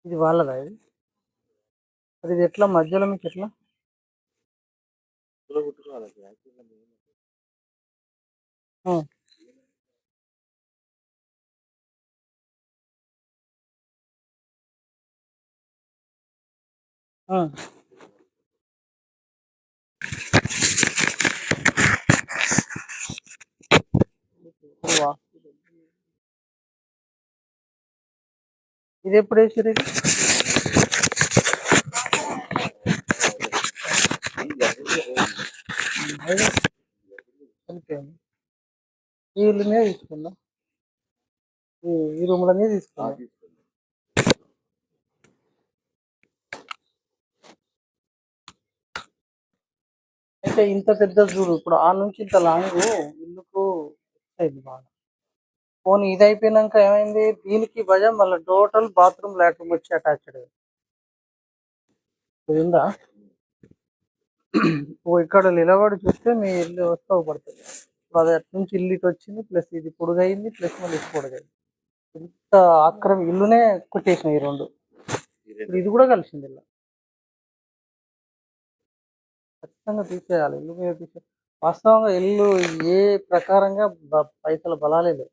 ఇది వాళ్ళదా ఇది? మరి ఇది ఎట్లా మధ్యలో మీకు ఎట్లా? ఆ! ఆ! వా ఇదెప్పుడు ఏసిర్రు ఇది? అదే చనిపోయింది. ఈ ఇల్లునే తీసుకున్నా. ఈ రూమ్‌లోనే తీసుకున్నా. అయితే ఇంత పెద్దది చూడు ఇప్పుడు ఆ నుంచి ఇంత లాంగు ఇల్లుకు అయింది బాగా. పోనీ ఇది అయిపోయినాక ఏమైంది? దీనికి భయం మళ్ళీ టోటల్ బాత్రూమ్, లాట్రూమ్ వచ్చి అటాచ్డ్. ఇది ఉందా? ఇక్కడ నిలబడి చూస్తే మీ ఇల్లు వస్తూ పడుతుంది. అది అటు నుంచి ఇల్లు ఇటు వచ్చింది, ప్లస్ ఇది పొడుగైంది, ప్లస్ మళ్ళీ ఇది పొడుగైంది. ఇంత ఇల్లునే కొట్టేసినాయి ఈ రెండు. ఇప్పుడు ఇది కూడా కలిసింది ఇలా. ఖచ్చితంగా తీసేయాలి, ఇల్లు మీద తీసేయాలి. వాస్తవంగా ఇల్లు ఏ ప్రకారంగా పైసల బలాలే లేవు.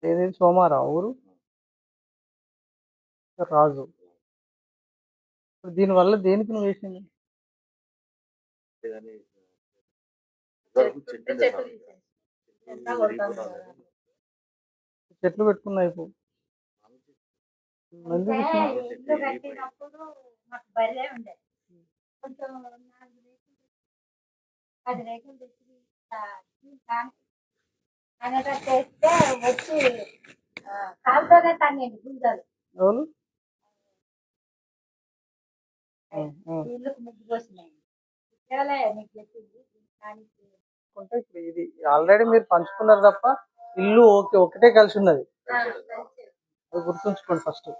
ఏదేది సోమారావు ఊరు రాజు. ఇప్పుడు దీనివల్ల దేనికి నువ్వు వేసింది? చెట్లు పెట్టుకున్నా ఇప్పుడు ఎవరు? ఇది ఆల్రెడీ మీరు పంచుకున్నారు తప్ప ఇల్లు ఒకటే కలిసి ఉన్నది, అది గుర్తుంచుకోండి ఫస్ట్.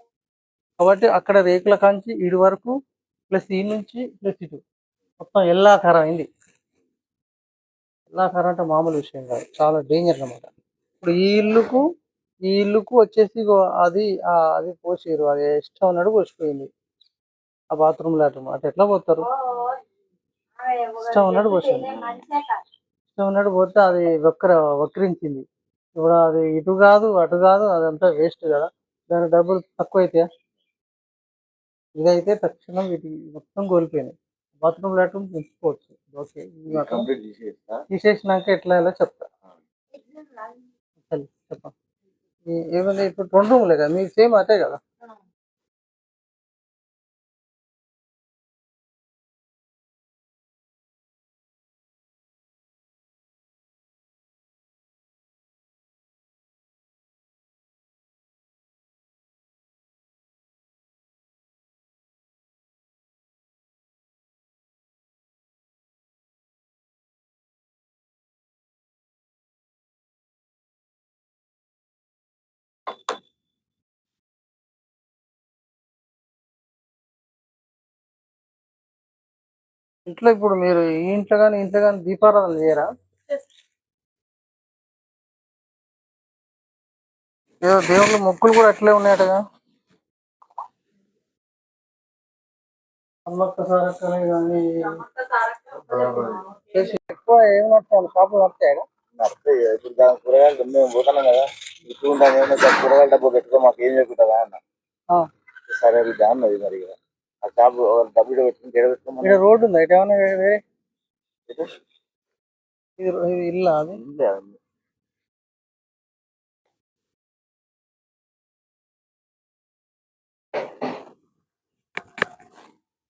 కాబట్టి అక్కడ రేకుల కాంచి ఇటు వరకు ప్లస్ ఈ నుంచి ప్లస్ ఇటు మొత్తం ఎల్లాకారం అయింది. ఎల్లాకారం అంటే మామూలు విషయం కాదు, చాలా డేంజర్ అన్నమాట. ఇప్పుడు ఈ ఇల్లుకు వచ్చేసి అది అది పోసారు, అది ఇష్టం ఉన్నట్టు పోసిపోయింది. ఆ బాత్రూమ్ లాట్రూమ్ అటు ఎట్లా పోతారు? ఇష్టం ఉన్నట్టు పోసింది. ఇష్టం ఉన్నట్టు పోతే అది వక్రించింది. ఇప్పుడు అది ఇటు కాదు అటు కాదు, అదంతా వేస్ట్ కదా. దాని డబ్బులు తక్కువ అయితే ఇదైతే తక్షణం ఇది మొత్తం కోల్పోయినాయి. బాత్రూమ్ లాట్రూమ్ పెంచుకోవచ్చు, ఓకే. తీసేసినాక ఎట్లా ఎలా చెప్తా, చెప్పండి. ఏమైనా ఇప్పుడు 2 రూములే కదా మీకు, సేమ్ అదే కదా. ఇంట్లో ఇప్పుడు మీరు ఈ ఇంట్లో కానీ దీపారాధన చేయరా? ఏదో దేవుళ్ళ మొక్కులు కూడా అట్లే ఉన్నాయటగా. అమ్మక్క సారక్కనే కానీ ఎక్కువ ఏం నడుస్తాను, షాపులు నడుస్తాయా? ఇప్పుడు దాని కూరగాయలు మేము పోతున్నాం కదా, ఇప్పుడు కూరగాయల డబ్బు పెట్టుకో మాకు ఏం చెప్పుకుంటుందా అన్న. సరే బిడ్డ అన్నది. మరి ఆ షాపు డబ్బులు పెట్టుకుని రోడ్డు ఉందా ఇటు ఏమన్నా వేరే? ఇది ఇల్లా?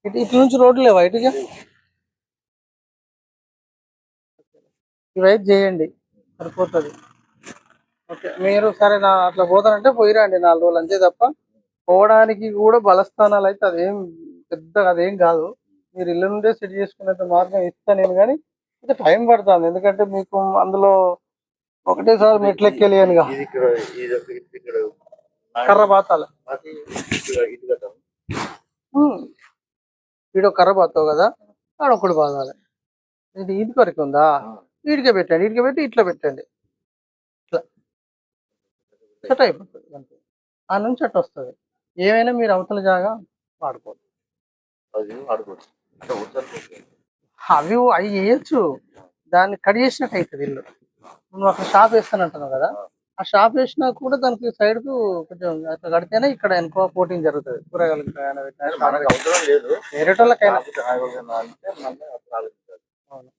అది ఇటు నుంచి రోడ్డు లేవా ఇటుగా? ఇవైతే చేయండి సరిపోతుంది. ఓకే, మీరు సరే అట్లా పోతానంటే పోయిరండి 4 రోజులు అంతే తప్ప పోవడానికి కూడా బలస్థానాలు అయితే అదేం పెద్దగా అదేం కాదు. మీరు ఇల్లు నుండే సెట్ చేసుకునేంత మార్గం ఇస్తా నేను, కానీ ఇంకా టైం పడుతుంది. ఎందుకంటే మీకు అందులో ఒకటేసారి మెట్లు ఎక్కేలియనుగా కర్ర బాతాలి. వీడో కర్ర బాతావు కదా, ఆడొకటి బాదాలి. ఇది ఇంటి వరకు ఉందా, వీడికే పెట్టండి, వీడికే పెట్టి ఇట్లా పెట్టండి, ఇట్లా సెట్ అయిపోతుంది అంతే. ఆ నుంచి అట్టు వస్తుంది. ఏమైనా మీరు అవతల జాగా వాడుకోవచ్చు. అవి అవి చేయొచ్చు, దాన్ని కట్ చేసినట్టు అవుతుంది ఇల్లు. నువ్వు అక్కడ షాప్ వేస్తానంటున్నావు కదా, ఆ షాప్ వేసినా కూడా దానికి సైడ్ కు కొంచెం అట్లా కడితేనే ఇక్కడ ఎక్కువ కోటింగ్ జరుగుతుంది. కూరగాయలకు వేరే వాళ్ళకైనా. అవును.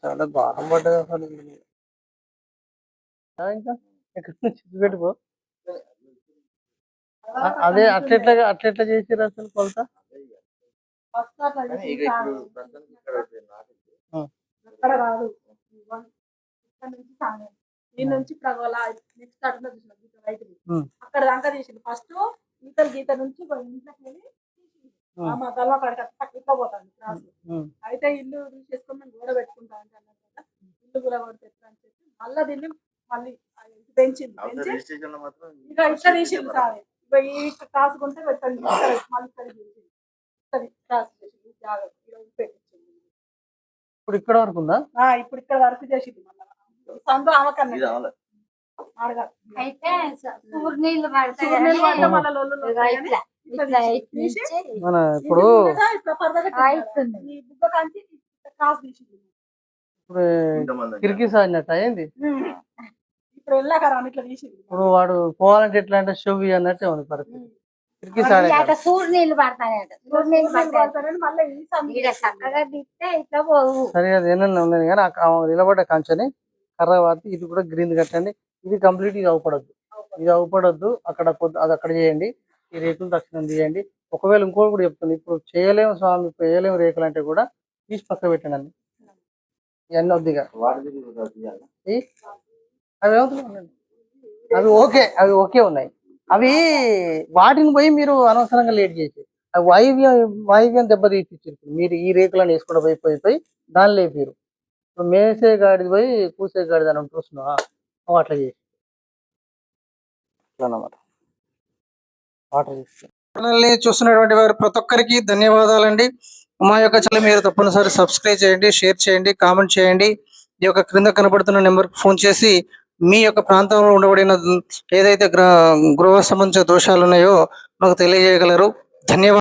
చాలా భారం పడ్డది అసలు. ఇంకా ఇక్కడ నుంచి పెట్టుకో. అదే అట్లెట్లా చేసిర్రు అసలు కొలత? ఆ, అక్కడ కాదు, ఇక్కడ నుంచి సాగదు. దీని నుంచి నెక్స్ట్ అట్లా చూసిన గీత రైతులు అక్కడ దాకా తీసింది. ఫస్ట్ గీత నుంచి ఇంట్లోకి వెళ్ళి మా గల్వ కాడికి ఇట్లా పోతాను క్రాస్. అయితే ఇల్లు తీసేసుకొని మేము గోడ పెట్టుకుంటా అంటే అన్నారు కదా, ఇల్లు కూడా కొడితే అని చెప్పి మళ్ళీ దీన్ని మళ్ళీ పెంచింది. పెంచి ఇక ఇక్కడ తీసింది సార్. ఇక ఈ కాసుకుంటే మళ్ళీ ఇక్కడ తీసింది. క్రాస్ చేసింది జాగ్రత్త పెట్టించింది. ఇప్పుడు ఇక్కడ వరకు ఉందా? ఇప్పుడు ఇక్కడ వరకు చేసింది. సందు ఆమెకన్నా అయితే నీళ్ళు మన ఇప్పుడు కిరికి సాగినట్టు అయింది. ఇప్పుడు వెళ్ళాకరా ఇట్లా తీసింది. ఇప్పుడు వాడు పోవాలంటే ఎట్లా అంటే షోవి అన్నట్టే ఉంది పరిస్థితి. కిరికి సాడే సూర్య నీళ్ళు పడతాయట. చక్కగా తీస్తే ఇట్లా పోవు. సరే అది ఏమన్నా ఉన్నది కానీ నిలబడ్డ కంచని కర్ర వాతి ఇది కూడా గ్రీన్ కట్టండి. ఇది కంప్లీట్ ఇది అవపడద్దు, ఇది అవపడద్దు. అది అక్కడ చేయండి. ఈ రేకులు తక్షణం తీయండి. ఒకవేళ ఇంకోటి కూడా చెప్తుంది, ఇప్పుడు చేయలేము స్వామి, ఇప్పుడు చేయలేము రేకులు అంటే కూడా తీసి పక్క పెట్టండి. ఇవన్నీ వద్దిగా అవి ఏమవుతున్నాయి, అవి ఓకే ఉన్నాయి. అవి వాటిని పోయి మీరు అనవసరంగా లేట్ చేసి అవి వాయువ్యం దెబ్బతీసి మీరు ఈ రేకులను వేసుకుంటూ పోయి దాన్ని లేపారు. ఇప్పుడు మేసే గాడిది పోయి కూసే గాడిది అని చూస్తున్నావా, అట్లా చేసి అన్నమాట. వాటర్ ఛానల్ని చూస్తున్నటువంటి వారు ప్రతి ఒక్కరికి ధన్యవాదాలండి. మా యొక్క ఛానల్ మీరు తప్పనిసరి సబ్స్క్రైబ్ చేయండి, షేర్ చేయండి, కామెంట్ చేయండి. ఈ యొక్క క్రింద కనబడుతున్న నెంబర్కి ఫోన్ చేసి మీ యొక్క ప్రాంతంలో ఉండబడిన ఏదైతే గృహ సంబంధించిన దోషాలు ఉన్నాయో మాకు తెలియజేయగలరు. ధన్యవాదాలు.